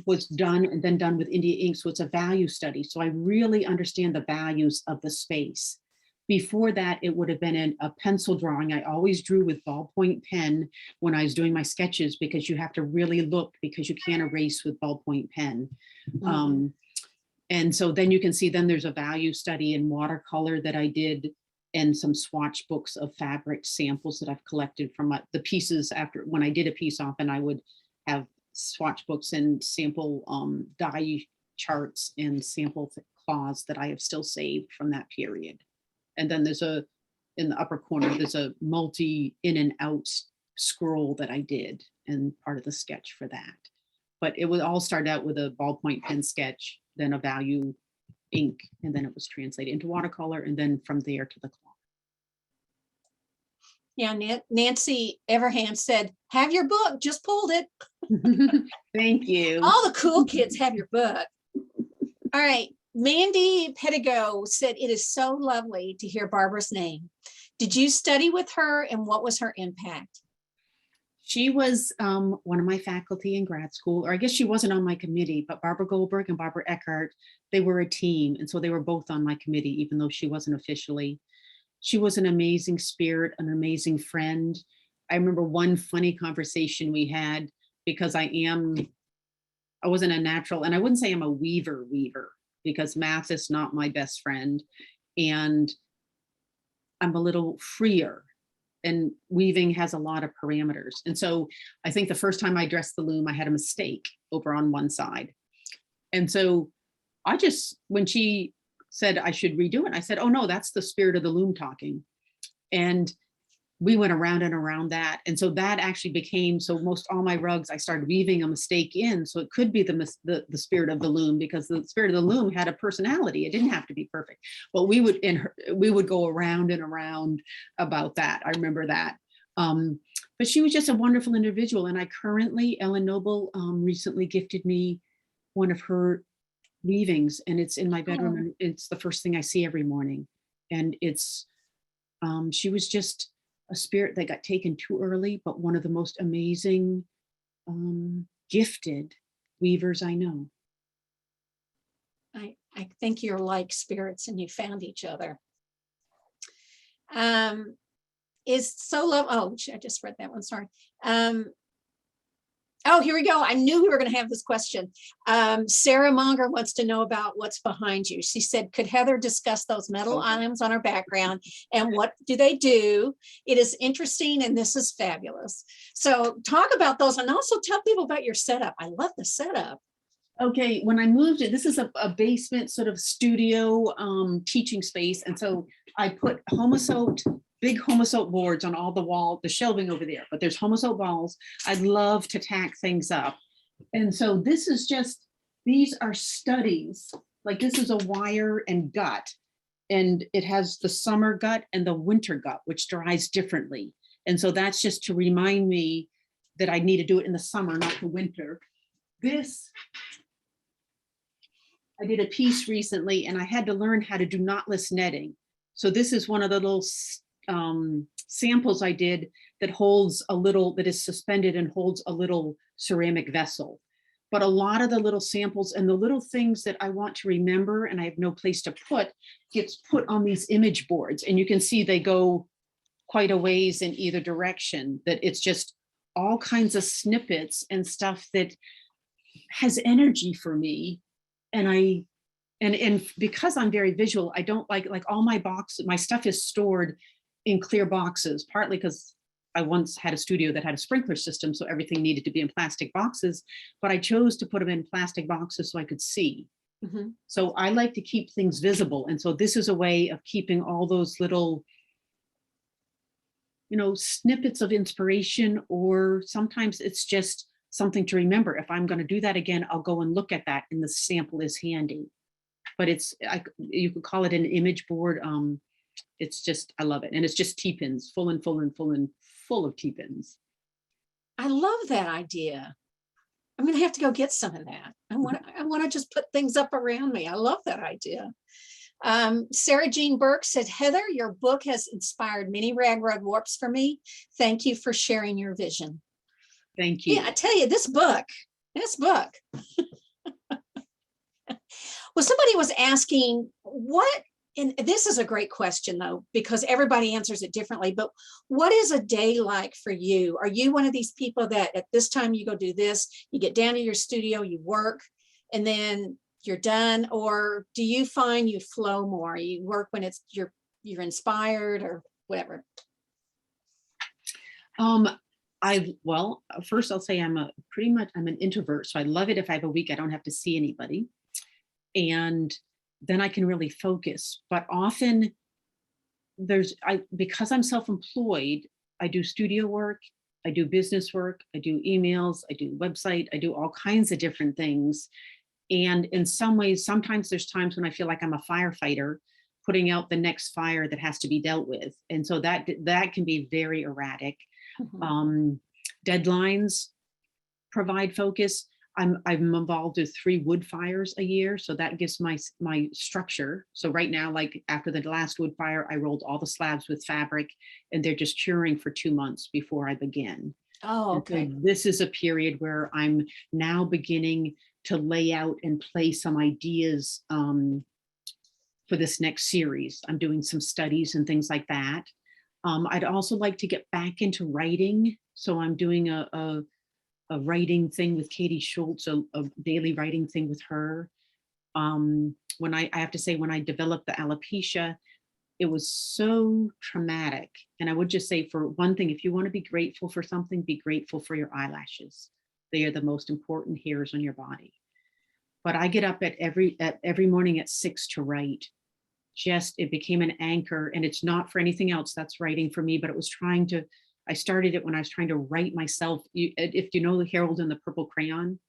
was done and then done with India ink. So it's a value study. So I really understand the values of the space. Before that, it would have been a pencil drawing. I always drew with ballpoint pen when I was doing my sketches, because you have to really look, because you can't erase with ballpoint pen. And so then you can see, then there's a value study in watercolor that I did, and some swatch books of fabric samples that I've collected from the pieces. After, when I did a piece, often I would have swatch books and sample dye charts and sample cloths that I have still saved from that period. And then there's in the upper corner, there's a multi in and out scroll that I did, and part of the sketch for that. But it would all start out with a ballpoint pen sketch, then a value ink, and then it was translated into watercolor, and then from there to the cloth. Yeah, Nancy Everhand said, have your book, just pulled it. Thank you. All the cool kids have your book. All right, Mandy Pedigo said, it is so lovely to hear Barbara's name. Did you study with her, and what was her impact? She was one of my faculty in grad school, or I guess she wasn't on my committee, but Barbara Goldberg and Barbara Eckhart, they were a team. And so they were both on my committee, even though she wasn't officially. She was an amazing spirit, an amazing friend. I remember one funny conversation we had because I wasn't a natural, and I wouldn't say I'm a weaver because math is not my best friend. And I'm a little freer, and weaving has a lot of parameters. And so I think the first time I dressed the loom, I had a mistake over on one side. And so when she said I should redo it, I said, oh no, that's the spirit of the loom talking. And we went around and around that. And so that actually became, so most all my rugs, I started weaving a mistake in. So it could be the spirit of the loom, because the spirit of the loom had a personality. It didn't have to be perfect, but we would go around and around about that. I remember that. But she was just a wonderful individual. And I currently, Ellen Noble recently gifted me one of her weavings, and it's in my bedroom. Oh. And it's the first thing I see every morning. And she was just a spirit that got taken too early, but one of the most amazing, gifted weavers I know. I think you're like spirits and you found each other. Is so love, oh, I just read that one, sorry. Oh, here we go. I knew we were going to have this question. Sarah Monger wants to know about what's behind you. She said, could Heather discuss those metal items on her background and what do they do? It is interesting and this is fabulous. So talk about those and also tell people about your setup. I love the setup. Okay, when I moved it, this is a basement sort of studio teaching space. And so I put big homosote boards on all the wall, the shelving over there, but there's homosote balls. I'd love to tack things up. And so this is these are studies. Like this is a wire and gut, and it has the summer gut and the winter gut, which dries differently. And so that's just to remind me that I need to do it in the summer, not the winter. I did a piece recently and I had to learn how to do knotless netting. So this is one of the little samples I did that is suspended and holds a little ceramic vessel. But a lot of the little samples and the little things that I want to remember and I have no place to put gets put on these image boards. And you can see they go quite a ways in either direction, that it's just all kinds of snippets and stuff that has energy for me. And because I'm very visual, I don't like all my stuff is stored in clear boxes, partly because I once had a studio that had a sprinkler system, so everything needed to be in plastic boxes, but I chose to put them in plastic boxes so I could see. Mm-hmm. So I like to keep things visible. And so this is a way of keeping all those little, snippets of inspiration, or sometimes it's just something to remember. If I'm going to do that again, I'll go and look at that and the sample is handy. But you could call it an image board. It's just, I love it. And it's just T-pins, full of T-pins. I love that idea. I'm going to have to go get some of that. I want to just put things up around me. I love that idea. Sarah Jean Burke said, Heather, your book has inspired many rag rug warps for me. Thank you for sharing your vision. Thank you. Yeah, I tell you, this book. Well, somebody was asking and this is a great question though, because everybody answers it differently, but what is a day like for you? Are you one of these people that at this time you go do this, you get down to your studio, you work, and then you're done? Or do you find you flow more? You work when you're inspired or whatever? First I'll say I'm an introvert. So I love it if I have a week I don't have to see anybody. And then I can really focus. But often because I'm self-employed, I do studio work, I do business work, I do emails, I do website, I do all kinds of different things. And in some ways, sometimes there's times when I feel like I'm a firefighter putting out the next fire that has to be dealt with. And so that can be very erratic. Mm-hmm. Deadlines provide focus. I'm involved with 3 wood fires a year, so that gives my structure. So right now, like after the last wood fire, I rolled all the slabs with fabric, and they're just curing for 2 months before I begin. Oh, okay. So this is a period where I'm now beginning to lay out and play some ideas for this next series. I'm doing some studies and things like that. I'd also like to get back into writing, so I'm doing a writing thing with Katie Schultz, a daily writing thing with her. When I have to say, when I developed the alopecia, it was so traumatic. And I would just say, for one thing, if you want to be grateful for something, be grateful for your eyelashes. They are the most important hairs on your body. But I get up at every morning at 6 to write. Just, it became an anchor, and it's not for anything else. That's writing for me, but it was I started it when I was trying to write myself. If you know the Harold and the Purple Crayon,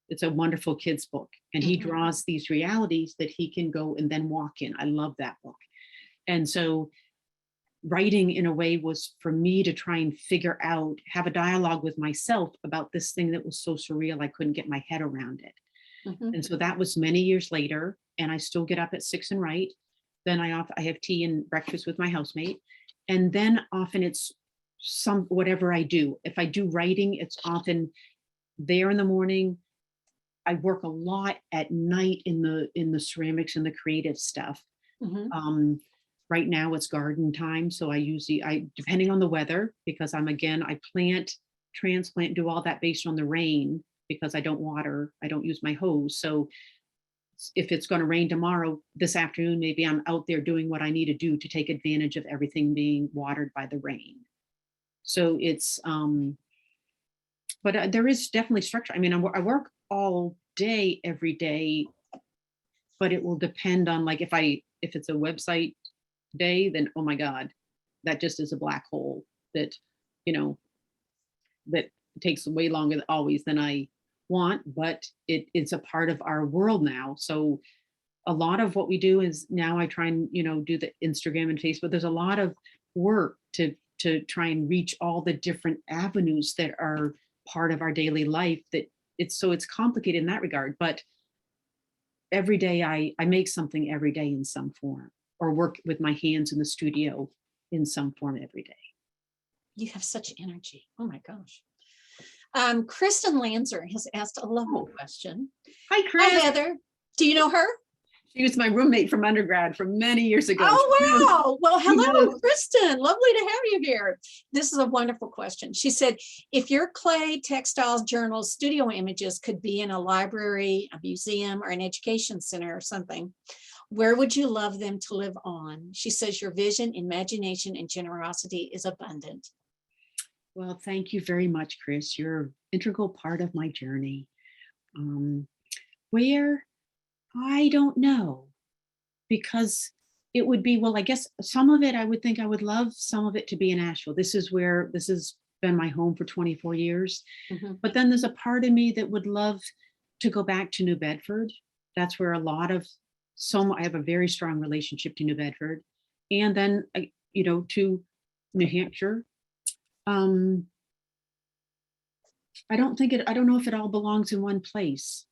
it's a wonderful kid's book. And he draws these realities that he can go and then walk in. I love that book. And so writing in a way was for me to try and figure out, have a dialogue with myself about this thing that was so surreal. I couldn't get my head around it. And so that was many years later, and I still get up at 6 and write. Then I have tea and breakfast with my housemate. And then often it's whatever I do. If I do writing, it's often there in the morning. I work a lot at night in the ceramics and the creative stuff. Right now it's garden time. So I depending on the weather, because I plant, transplant, do all that based on the rain, because I don't water, I don't use my hose. So if it's going to rain tomorrow, this afternoon, maybe I'm out there doing what I need to do to take advantage of everything being watered by the rain. So it's, but there is definitely structure. I mean, I work all day, every day, but it will depend on, like, if it's a website day, then, oh my God, that just is a black hole that, that takes way longer always than I want, but it's a part of our world now. So a lot of what we do is now I try and, do the Instagram and Facebook. There's a lot of work to try and reach all the different avenues that are part of our daily life, that it's complicated in that regard. But every day I make something every day in some form, or work with my hands in the studio in some form every day. You have such energy. Oh my gosh. Kristen Lanzer has asked a lovely question. Hi, Chris. Hi, Heather. Do you know her? She was my roommate from undergrad from many years ago. Oh, wow. Well, hello, Kristen. Lovely to have you here. This is a wonderful question. She said, if your clay, textiles, journals, studio images could be in a library, a museum, or an education center or something, where would you love them to live on? She says, your vision, imagination, and generosity is abundant. Well, thank you very much, Chris. You're an integral part of my journey. Where? I don't know, because it would be, well, I guess some of it I would think I would love some of it to be in Asheville. This has been my home for 24 years. But then there's a part of me that would love to go back to New Bedford. That's where I have a very strong relationship to New Bedford. And then, to New Hampshire. I don't know if it all belongs in one place.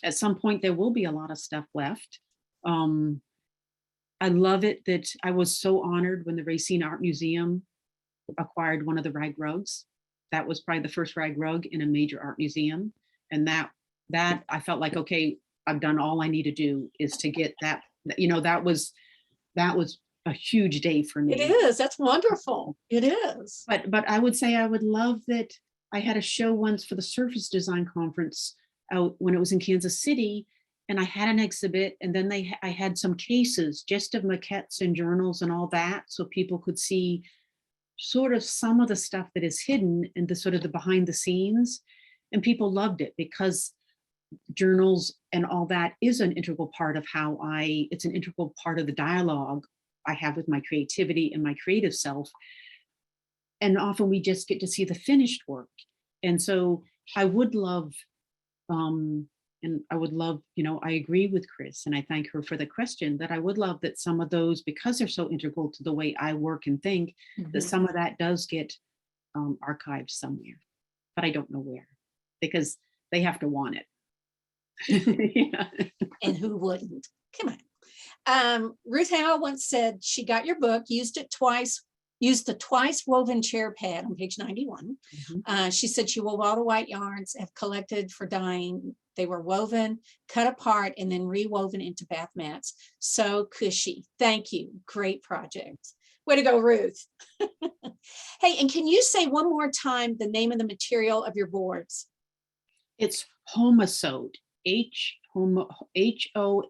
At some point there will be a lot of stuff left. I love it that I was so honored when the Racine Art Museum acquired one of the rag rugs. That was probably the first rag rug in a major art museum. And that I felt like, okay, I've done all I need to do is to get that, that was a huge day for me. It is. That's wonderful. It is. But I would say I would love that. I had a show once for the Surface Design Conference out when it was in Kansas City, and I had an exhibit, and then I had some cases just of maquettes and journals and all that, so people could see sort of some of the stuff that is hidden and the sort of the behind the scenes. And people loved it because journals and all that is an integral part of it's an integral part of the dialogue I have with my creativity and my creative self. And often we just get to see the finished work. And so I would love, I agree with Chris, and I thank her for the question, that I would love that some of those, because they're so integral to the way I work and think, that some of that does get archived somewhere, but I don't know where, because they have to want it. Yeah. And who wouldn't? Come on. Ruth Howe once said she got your book, used the twice woven chair pad on page 91. She said she wove all the white yarns, have collected for dyeing. They were woven, cut apart, and then rewoven into bath mats. So cushy. Thank you. Great project. Way to go, Ruth. Hey, and can you say one more time the name of the material of your boards? It's homosote, Homosote.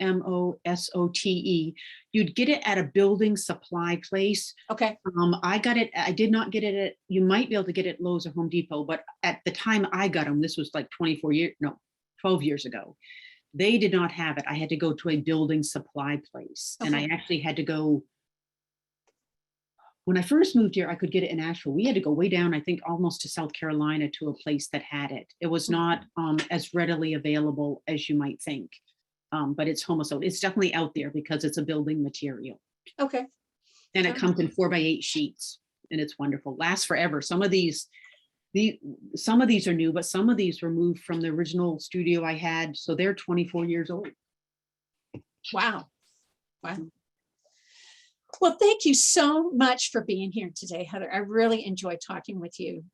You'd get it at a building supply place. Okay. I got it. I did not get it at, you might be able to get it at Lowe's or Home Depot, but at the time I got them, this was like 12 years ago. They did not have it. I had to go to a building supply place. Okay. And I actually had to go, when I first moved here, I could get it in Asheville. We had to go way down, I think almost to South Carolina, to a place that had it. It was not as readily available as you might think. But it's homosote. It's definitely out there because it's a building material. Okay. And it comes in 4x8 sheets, and it's wonderful. Lasts forever. Some of these are new, but some of these were moved from the original studio I had, so they're 24 years old. Wow. Wow. Well, thank you so much for being here today, Heather. I really enjoyed talking with you.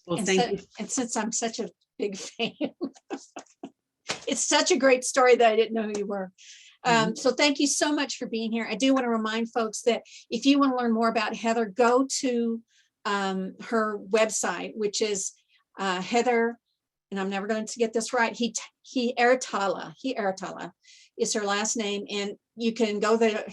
Well, thank you. And since I'm such a big fan, it's such a great story that I didn't know who you were. So thank you so much for being here. I do want to remind folks that if you want to learn more about Heather, go to her website, which is Heather, and I'm never going to get this right, Hietala is her last name, and you can go there,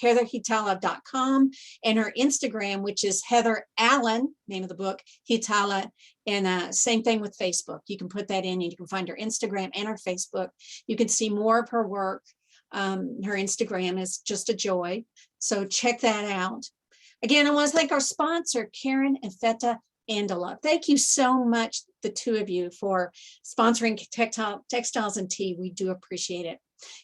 heatherhietala.com, and her Instagram, which is Heather Allen, name of the book, Hietala, and same thing with Facebook. You can put that in, and you can find her Instagram and her Facebook. You can see more of her work. Her Instagram is just a joy, so check that out. Again, I want to thank our sponsor, Karen and Feta Andala. Thank you so much, the two of you, for sponsoring Textiles and Tea. We do appreciate it.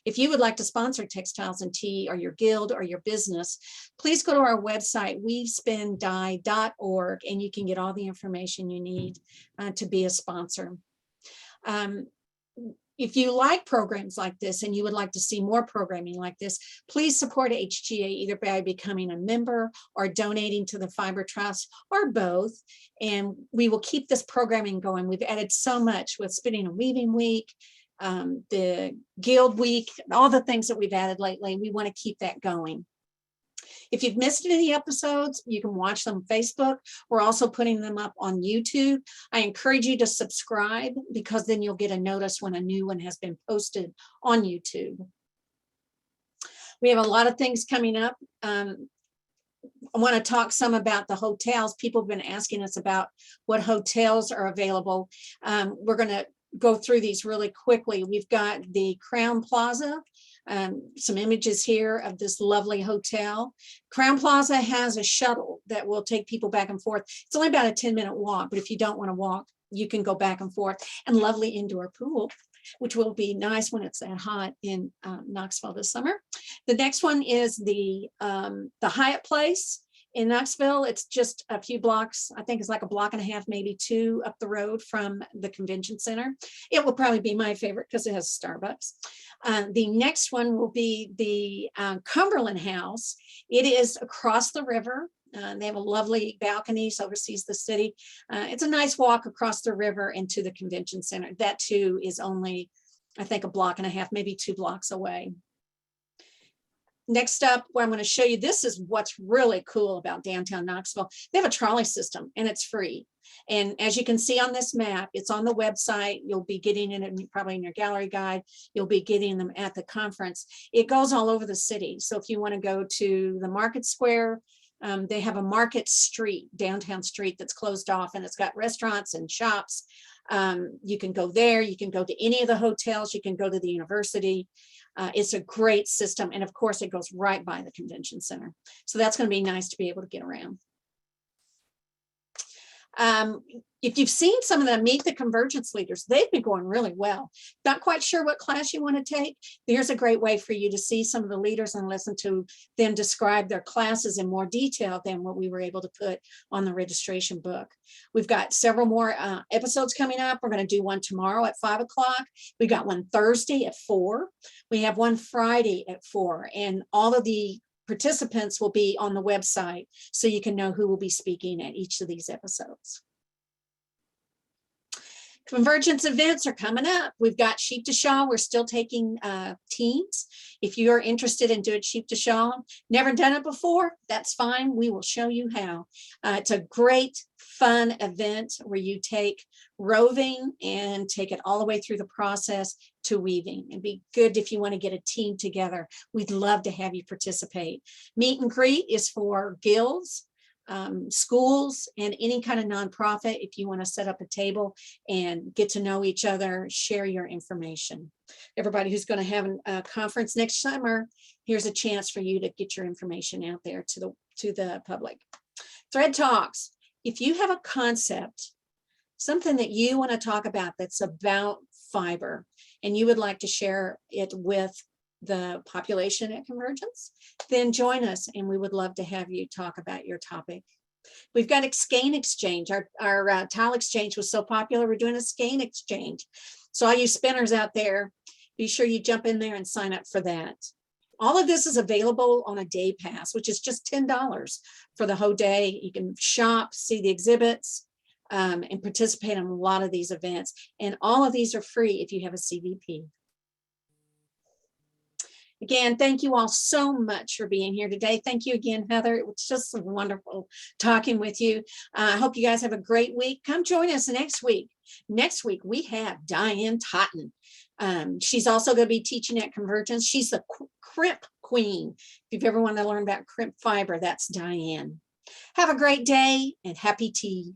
If you would like to sponsor Textiles and Tea, or your guild, or your business, please go to our website, weavespindye.org, and you can get all the information you need to be a sponsor. If you like programs like this and you would like to see more programming like this, please support HGA either by becoming a member or donating to the Fiber Trust, or both. And we will keep this programming going. We've added so much with Spinning and Weaving Week, the Guild Week, all the things that we've added lately. We want to keep that going. If you've missed any episodes, you can watch them on Facebook. We're also putting them up on YouTube. I encourage you to subscribe, because then you'll get a notice when a new one has been posted on YouTube. We have a lot of things coming up. I want to talk some about the hotels. People have been asking us about what hotels are available. We're going to go through these really quickly. We've got the Crown Plaza. Some images here of this lovely hotel. Crown Plaza has a shuttle that will take people back and forth. It's only about a 10-minute walk, but if you don't want to walk, you can go back and forth. And lovely indoor pool, which will be nice when it's that hot in Knoxville this summer. The next one is the Hyatt Place in Knoxville. It's just a few blocks. I think it's like a block and a half, maybe two up the road from the convention center. It will probably be my favorite because it has Starbucks. The next one will be the Cumberland House. It is across the river. They have a lovely balconies, oversees the city. It's a nice walk across the river into the convention center. That too is only, I think, a block and a half, maybe 2 blocks away. Next up, what I'm going to show you, this is what's really cool about downtown Knoxville. They have a trolley system, and it's free. And as you can see on this map, it's on the website. You'll be getting it probably in your gallery guide. You'll be getting them at the conference. It goes all over the city. So if you want to go to the Market Square, they have a Market Street, downtown street, that's closed off, and it's got restaurants and shops. You can go there. You can go to any of the hotels. You can go to the university. It's a great system. And of course, it goes right by the convention center. So that's going to be nice to be able to get around. If you've seen some of the Meet the Convergence leaders, they've been going really well. Not quite sure what class you want to take. Here's a great way for you to see some of the leaders and listen to them describe their classes in more detail than what we were able to put on the registration book. We've got several more episodes coming up. We're going to do one tomorrow at 5 o'clock. We got one Thursday at 4. We have one Friday at 4, and all of the participants will be on the website, so you can know who will be speaking at each of these episodes. Convergence events are coming up. We've got sheep to shawl. We're still taking teens. If you are interested in doing sheep to shawl, never done it before, that's fine. We will show you how. It's a great, fun event where you take roving and take it all the way through the process to weaving. It'd be good if you want to get a team together. We'd love to have you participate. Meet and greet is for guilds, schools, and any kind of nonprofit. If you want to set up a table and get to know each other, share your information. Everybody who's going to have a conference next summer, here's a chance for you to get your information out there to the public. Thread Talks. If you have a concept, something that you want to talk about that's about fiber, and you would like to share it with the population at Convergence, then join us and we would love to have you talk about your topic. We've got a skein exchange. Our tile exchange was so popular, we're doing a skein exchange. So all you spinners out there, be sure you jump in there and sign up for that. All of this is available on a day pass, which is just $10 for the whole day. You can shop, see the exhibits, and participate in a lot of these events. And all of these are free if you have a CVP. Again, thank you all so much for being here today. Thank you again, Heather. It was just wonderful talking with you. I hope you guys have a great week. Come join us next week. Next week, we have Diane Totten. She's also going to be teaching at Convergence. She's the crimp queen. If you've ever wanted to learn about crimp fiber, that's Diane. Have a great day and happy tea.